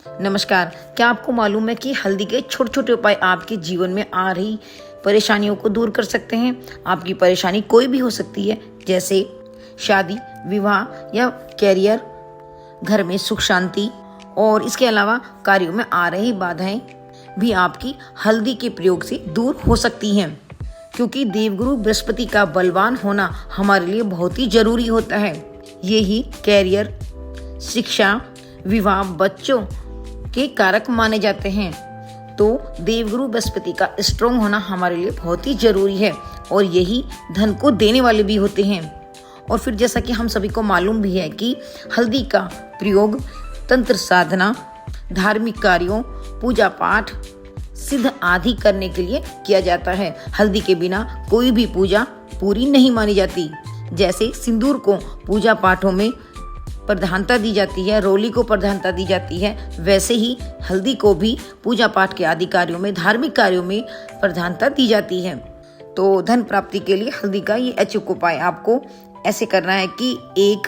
नमस्कार। क्या आपको मालूम है कि हल्दी के छोटे छोटे उपाय आपके जीवन में आ रही परेशानियों को दूर कर सकते हैं। आपकी परेशानी कोई भी हो सकती है, जैसे शादी, विवाह या कैरियर, घर में सुख शांति, और इसके अलावा कार्यों में आ रही बाधाएं भी आपकी हल्दी के प्रयोग से दूर हो सकती हैं। क्योंकि देवगुरु बृहस्पति का बलवान होना हमारे लिए बहुत ही जरूरी होता है। यही कैरियर, शिक्षा, विवाह, बच्चों के कारक माने जाते हैं। तो देवगुरु बृहस्पति का स्ट्रॉन्ग होना हमारे लिए बहुत ही जरूरी है, और यही धन को देने वाले भी होते हैं। और फिर जैसा कि हम सभी को मालूम भी है कि हल्दी का प्रयोग तंत्र साधना, धार्मिक कार्यों, पूजा पाठ, सिद्ध आदि करने के लिए किया जाता है। हल्दी के बिना कोई भी पूजा पूरी नहीं मानी जाती। जैसे सिंदूर को पूजा पाठों में प्रधानता दी जाती है, रोली को प्रधानता दी जाती है, वैसे ही हल्दी को भी पूजा पाठ के आदि कार्यों में, धार्मिक कार्यों में प्रधानता दी जाती है। तो धन प्राप्ति के लिए हल्दी का ये अचूक उपाय आपको ऐसे करना है कि एक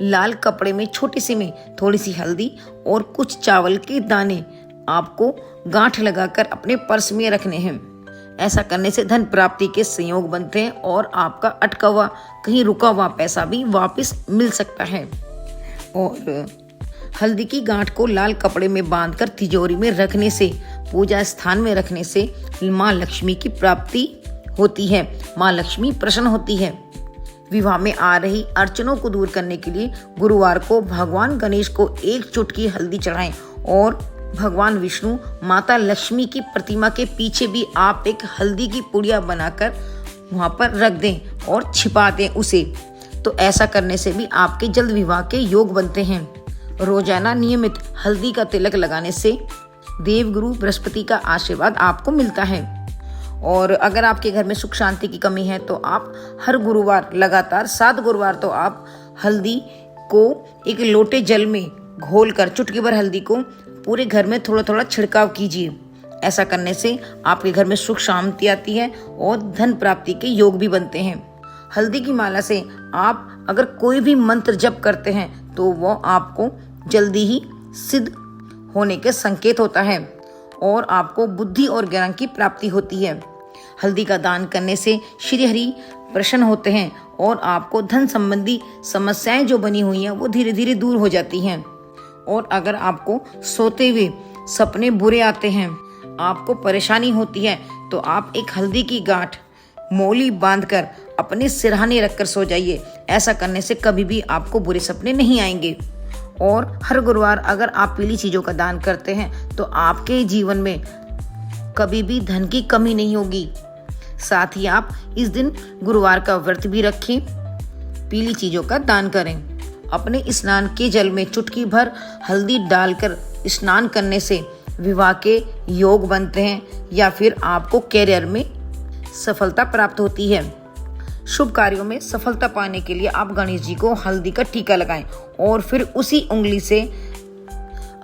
लाल कपड़े में छोटे से में थोड़ी सी हल्दी और कुछ चावल के दाने आपको गांठ लगाकर अपने पर्स में रखने हैं। ऐसा करने से धन प्राप्ति के संयोग बनते हैं और आपका अटका हुआ, कहीं रुका हुआ पैसा भी वापस मिल सकता है। और हल्दी की गांठ को लाल कपड़े में बांधकर तिजोरी में रखने से, पूजा स्थान में रखने से माँ लक्ष्मी की प्राप्ति होती है, माँ लक्ष्मी प्रसन्न होती है। विवाह में आ रही अड़चनों को दूर करने के लिए गुरुवार को भगवान गणेश को एक चुटकी हल्दी चढ़ाएं, और भगवान विष्णु, माता लक्ष्मी की प्रतिमा के पीछे भी आप एक हल्दी की पुड़िया बनाकर वहां पर रख दें और छिपा दें उसे। तो ऐसा करने से भी आपके जल्द विवाह के योग बनते हैं। रोजाना नियमित हल्दी का तिलक लगाने से देवगुरु बृहस्पति का आशीर्वाद आपको मिलता है। और अगर आपके घर में सुख शांति की कमी है तो आप हर गुरुवार लगातार 7 गुरुवार तो आप हल्दी को एक लोटे जल में घोलकर, चुटकी भर हल्दी को पूरे घर में थोड़ा थोड़ा छिड़काव कीजिए। ऐसा करने से आपके घर में सुख शांति आती है और धन प्राप्ति के योग भी बनते हैं। हल्दी की माला से आप अगर कोई भी मंत्र जप करते हैं तो वो आपको जल्दी ही सिद्ध होने के संकेत होता है, और आपको बुद्धि और ज्ञान की प्राप्ति होती है। हल्दी का दान करने से श्री हरि प्रसन्न होते हैं और आपको धन संबंधी समस्याएं जो बनी हुई हैं वो धीरे धीरे दूर हो जाती हैं। और अगर आपको सोते हुए सपने बुरे आते हैं, आपको परेशानी होती है, तो आप एक हल्दी की गांठ मोली बांधकर अपने सिरहाने रखकर सो जाइए। ऐसा करने से कभी भी आपको बुरे सपने नहीं आएंगे। और हर गुरुवार अगर आप पीली चीजों का दान करते हैं तो आपके जीवन में कभी भी धन की कमी नहीं होगी। साथ ही आप इस दिन गुरुवार का व्रत भी रखें, पीली चीजों का दान करें। अपने स्नान के जल में चुटकी भर हल्दी डालकर स्नान करने से विवाह के योग बनते हैं, या फिर आपको कैरियर में सफलता प्राप्त होती है। शुभ कार्यों में सफलता पाने के लिए आप गणेश जी को हल्दी का टीका लगाएं, और फिर उसी उंगली से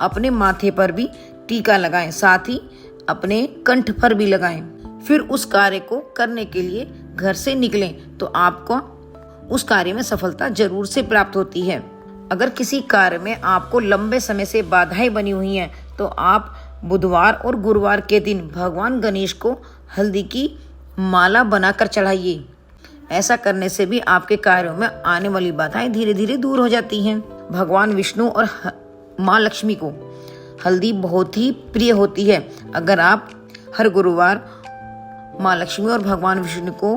अपने माथे पर भी टीका लगाएं, साथ ही अपने कंठ पर भी लगाएं। फिर उस कार्य को करने के लिए घर से निकलें तो आपको उस कार्य में सफलता जरूर से प्राप्त होती है। अगर किसी कार्य में आपको लंबे समय से बाधाएं बनी हुई हैं तो आप बुधवार और गुरुवार के दिन भगवान गणेश को हल्दी की माला बनाकर चढ़ाइए। ऐसा करने से भी आपके कार्यों में आने वाली बाधाएं धीरे धीरे दूर हो जाती हैं। भगवान विष्णु और माँ लक्ष्मी को हल्दी बहुत ही प्रिय होती है। अगर आप हर गुरुवार माँ लक्ष्मी और भगवान विष्णु को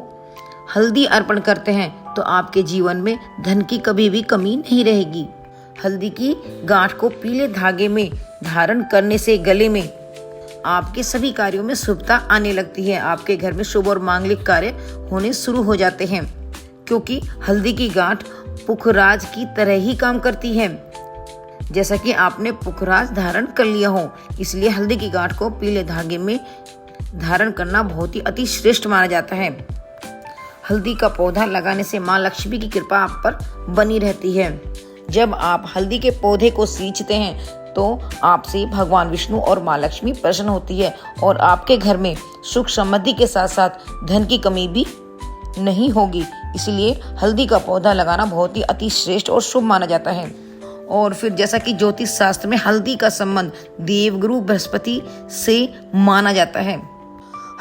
हल्दी अर्पण करते हैं तो आपके जीवन में धन की कभी भी कमी नहीं रहेगी। हल्दी की गांठ को पीले धागे में धारण करने से गले में आपके सभी कार्यों में शुभता आने लगती है। आपके घर में शुभ और मांगलिक कार्य होने शुरू हो जाते हैं, क्योंकि हल्दी की गांठ पुखराज की तरह ही काम करती है, जैसा कि आपने पुखराज धारण कर लिया हो। इसलिए हल्दी की गांठ को पीले धागे में धारण करना बहुत ही अति श्रेष्ठ माना जाता है। हल्दी का पौधा लगाने से माँ लक्ष्मी की कृपा आप पर बनी रहती है। जब आप हल्दी के पौधे को सींचते हैं तो आपसे भगवान विष्णु और माँ लक्ष्मी प्रसन्न होती है, और आपके घर में सुख समृद्धि के साथ साथ धन की कमी भी नहीं होगी। इसलिए हल्दी का पौधा लगाना बहुत ही अति श्रेष्ठ और शुभ माना जाता है। और फिर जैसा कि ज्योतिष शास्त्र में हल्दी का संबंध देवगुरु बृहस्पति से माना जाता है।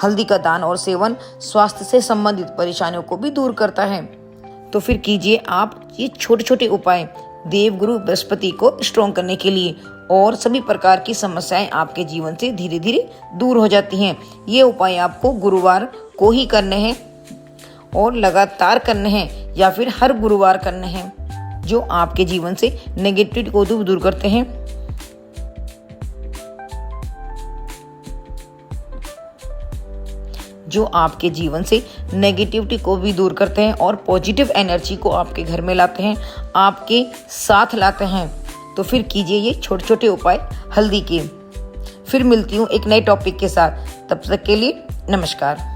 हल्दी का दान और सेवन स्वास्थ्य से संबंधित परेशानियों को भी दूर करता है। तो फिर कीजिए आप ये छोटे छोटे उपाय देवगुरु बृहस्पति को स्ट्रॉन्ग करने के लिए, और सभी प्रकार की समस्याएं आपके जीवन से धीरे धीरे दूर हो जाती हैं। ये उपाय आपको गुरुवार को ही करने हैं और लगातार करने हैं, या फिर हर गुरुवार करने हैं, जो आपके जीवन से नेगेटिविटी को दूर करते हैं। जो आपके जीवन से नेगेटिविटी को भी दूर करते हैं और पॉजिटिव एनर्जी को आपके घर में लाते हैं, आपके साथ लाते हैं। तो फिर कीजिए ये छोटे छोटे उपाय हल्दी के। फिर मिलती हूँ एक नए टॉपिक के साथ, तब तक के लिए नमस्कार।